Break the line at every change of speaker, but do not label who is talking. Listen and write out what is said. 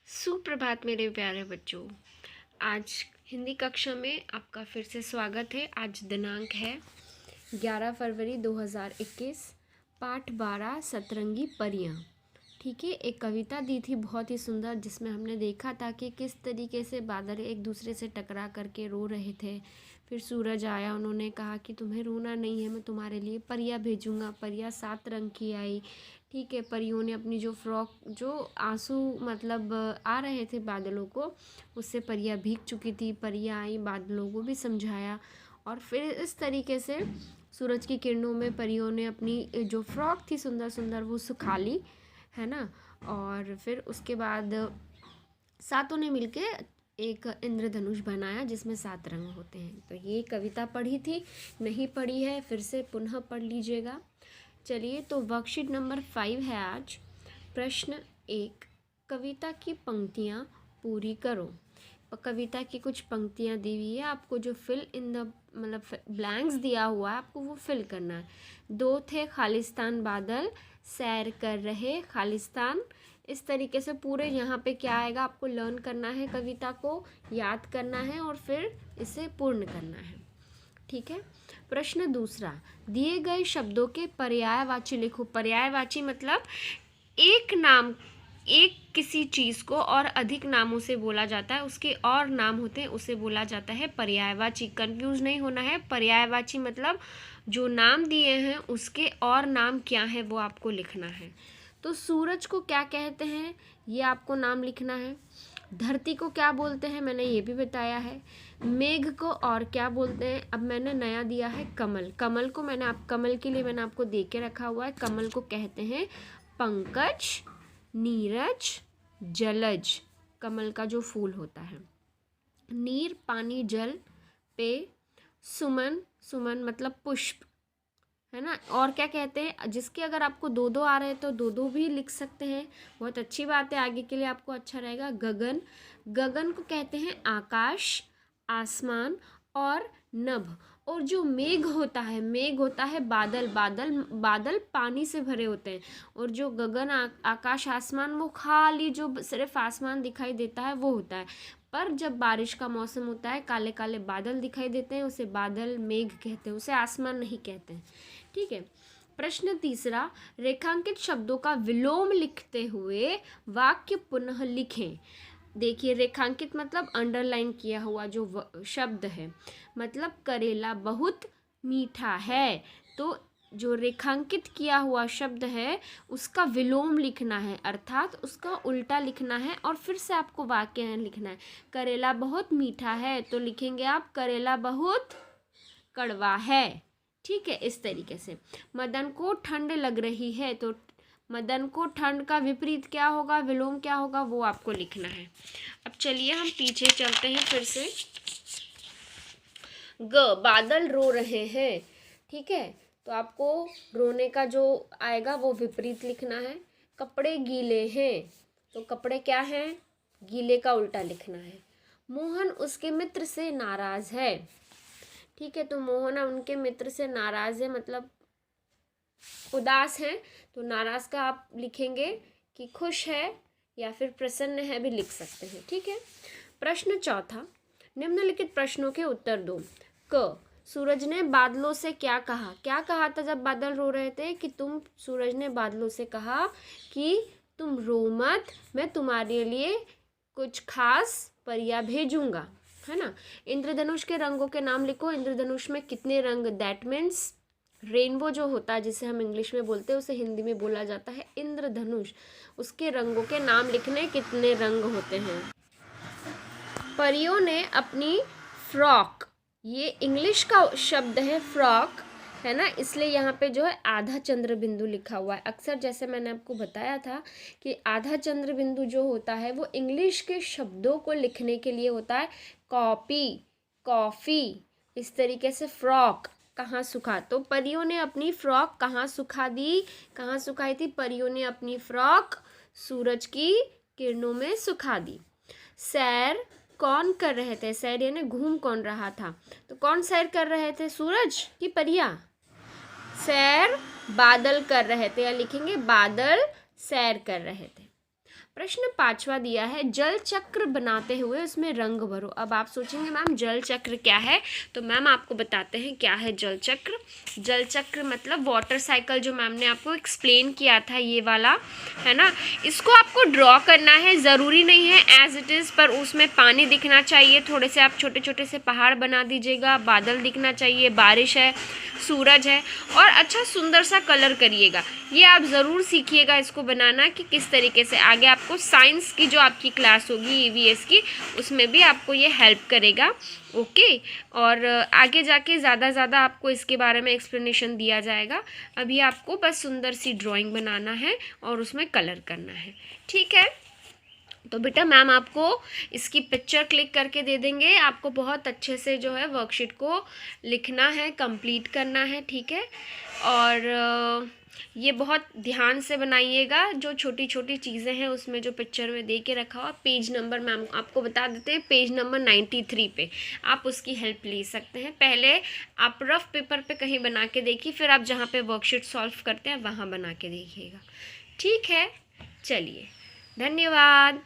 सुप्रभात मेरे प्यारे बच्चों। आज हिंदी कक्षा में आपका फिर से स्वागत है। आज दिनांक है 11 फरवरी 2021। पाठ 12 सतरंगी परियां। ठीक है, एक कविता दी थी बहुत ही सुंदर, जिसमें हमने देखा था कि किस तरीके से बादल एक दूसरे से टकरा करके रो रहे थे। फिर सूरज आया, उन्होंने कहा कि तुम्हें रोना नहीं है, मैं तुम्हारे लिए परियां भेजूंगा। परियां 7 रंग की आई। ठीक है, परियों ने अपनी जो फ्रॉक, जो आंसू मतलब आ रहे थे बादलों को, उससे परियां भीग चुकी थी। परियां आई, बादलों को भी समझाया, और फिर इस तरीके से सूरज की किरणों में परियों ने अपनी जो फ्रॉक थी सुंदर सुंदर वो सुखा ली, है ना। और फिर उसके बाद सातों ने मिलके एक इंद्रधनुष बनाया जिसमें 7 रंग होते हैं। तो ये कविता पढ़ी थी, नहीं पढ़ी है फिर से पुनः पढ़ लीजिएगा। चलिए, तो वर्कशीट नंबर 5 है आज। प्रश्न 1, कविता की पंक्तियाँ पूरी करो। कविता की कुछ पंक्तियाँ दी हुई है, आपको जो फिल इन द मतलब ब्लैंक्स दिया हुआ है, आपको वो फिल करना है। 2 थे खालिस्तान बादल, सैर कर रहे खालिस्तान। इस तरीके से पूरे यहाँ पे क्या आएगा, आपको लर्न करना है, कविता को याद करना है और फिर इसे पूर्ण करना है। ठीक है। प्रश्न दूसरा, दिए गए शब्दों के पर्यायवाची लिखो। पर्यायवाची मतलब एक नाम, एक किसी चीज़ को और अधिक नामों से बोला जाता है, उसके और नाम होते हैं, उसे बोला जाता है पर्यायवाची। कंफ्यूज नहीं होना है। पर्यायवाची मतलब जो नाम दिए हैं उसके और नाम क्या है वो आपको लिखना है। तो सूरज को क्या कहते हैं ये आपको नाम लिखना है। धरती को क्या बोलते हैं मैंने ये भी बताया है। मेघ को और क्या बोलते हैं, अब मैंने नया दिया है कमल। कमल को कमल के लिए मैंने आपको दे के रखा हुआ है। कमल को कहते हैं पंकज, नीरज, जलज। कमल का जो फूल होता है। नीर पानी जल पे, सुमन, सुमन मतलब पुष्प, है ना। और क्या कहते हैं, जिसके अगर आपको 2-2 आ रहे हैं तो 2-2 भी लिख सकते हैं, बहुत अच्छी बात है, आगे के लिए आपको अच्छा रहेगा। गगन, गगन को कहते हैं आकाश, आसमान और नभ। और जो मेघ होता है, मेघ होता है बादल। बादल बादल पानी से भरे होते हैं, और जो गगन आकाश आसमान वो खाली जो सिर्फ आसमान दिखाई देता है वो होता है। पर जब बारिश का मौसम होता है, काले काले बादल दिखाई देते हैं, उसे बादल मेघ कहते हैं, उसे आसमान नहीं कहते हैं। ठीक है। प्रश्न तीसरा, रेखांकित शब्दों का विलोम लिखते हुए वाक्य पुनः लिखें। देखिए, रेखांकित मतलब अंडरलाइन किया हुआ जो शब्द है, मतलब करेला बहुत मीठा है। तो जो रेखांकित किया हुआ शब्द है उसका विलोम लिखना है, अर्थात उसका उल्टा लिखना है, और फिर से आपको वाक्य लिखना है। करेला बहुत मीठा है तो लिखेंगे आप करेला बहुत कड़वा है। ठीक है, इस तरीके से। मदन को ठंड लग रही है तो मदन को ठंड का विपरीत क्या होगा, विलोम क्या होगा, वो आपको लिखना है। अब चलिए हम पीछे चलते हैं फिर से। बादल रो रहे हैं। ठीक है, तो आपको रोने का जो आएगा वो विपरीत लिखना है। कपड़े गीले हैं तो कपड़े क्या हैं, गीले का उल्टा लिखना है। मोहन उसके मित्र से नाराज है। ठीक है, तो मोहन उनके मित्र से नाराज है मतलब उदास है, तो नाराज का आप लिखेंगे कि खुश है या फिर प्रसन्न है भी लिख सकते हैं। ठीक है। प्रश्न चौथा, निम्नलिखित प्रश्नों के उत्तर दो। क, सूरज ने बादलों से क्या कहा। क्या कहा था जब बादल रो रहे थे, कि सूरज ने बादलों से कहा कि तुम रो मत, मैं तुम्हारे लिए कुछ खास परियां भेजूंगा, है ना। इंद्रधनुष के रंगों के नाम लिखो। इंद्रधनुष में कितने रंग, दैट मीन्स रेनबो जो होता है जिसे हम इंग्लिश में बोलते हैं, उसे हिंदी में बोला जाता है इंद्रधनुष। उसके रंगों के नाम लिखने, कितने रंग होते हैं। परियों ने अपनी फ्रॉक, ये इंग्लिश का शब्द है फ्रॉक, है ना, इसलिए यहाँ पे जो है आधा चंद्र बिंदु लिखा हुआ है। अक्सर जैसे मैंने आपको बताया था कि आधा चंद्र बिंदु जो होता है वो इंग्लिश के शब्दों को लिखने के लिए होता है। कॉपी, कॉफ़ी, इस तरीके से फ्रॉक कहाँ सुखा, तो परियों ने अपनी फ्रॉक कहाँ सुखा दी, कहाँ सुखाई थी, परियों ने अपनी फ्रॉक सूरज की किरणों में सुखा दी। सैर कौन कर रहे थे, सैर यानी घूम कौन रहा था, तो कौन सैर कर रहे थे, सूरज की परियां। सैर बादल कर रहे थे, या लिखेंगे बादल सैर कर रहे थे। प्रश्न 5वां दिया है, जल चक्र बनाते हुए उसमें रंग भरो। अब आप सोचेंगे मैम जल चक्र क्या है, तो मैम आपको बताते हैं क्या है जल चक्र। जल चक्र मतलब वाटर साइकिल, जो मैम ने आपको एक्सप्लेन किया था, ये वाला है ना। इसको आपको ड्रॉ करना है, ज़रूरी नहीं है एज इट इज़, पर उसमें पानी दिखना चाहिए, थोड़े से आप छोटे छोटे से पहाड़ बना दीजिएगा, बादल दिखना चाहिए, बारिश है, सूरज है, और अच्छा सुंदर सा कलर करिएगा। ये आप ज़रूर सीखिएगा इसको बनाना कि किस तरीके से। आगे आपको साइंस की जो आपकी क्लास होगी EVS की, उसमें भी आपको ये हेल्प करेगा। ओके, और आगे जाके ज़्यादा आपको इसके बारे में एक्सप्लेनेशन दिया जाएगा। अभी आपको बस सुंदर सी ड्राइंग बनाना है और उसमें कलर करना है, ठीक है। तो बेटा मैम आपको इसकी पिक्चर क्लिक करके दे देंगे, आपको बहुत अच्छे से जो है वर्कशीट को लिखना है, कंप्लीट करना है, ठीक है। और ये बहुत ध्यान से बनाइएगा, जो छोटी छोटी चीज़ें हैं उसमें जो पिक्चर में दे के रखा हुआ। पेज नंबर मैम आपको बता देते हैं, पेज नंबर 93 पे आप उसकी हेल्प ले सकते हैं। पहले आप रफ पेपर पे कहीं बना के देखिए, फिर आप जहाँ पे वर्कशीट सॉल्व करते हैं वहाँ बना के देखिएगा, ठीक है। चलिए, धन्यवाद।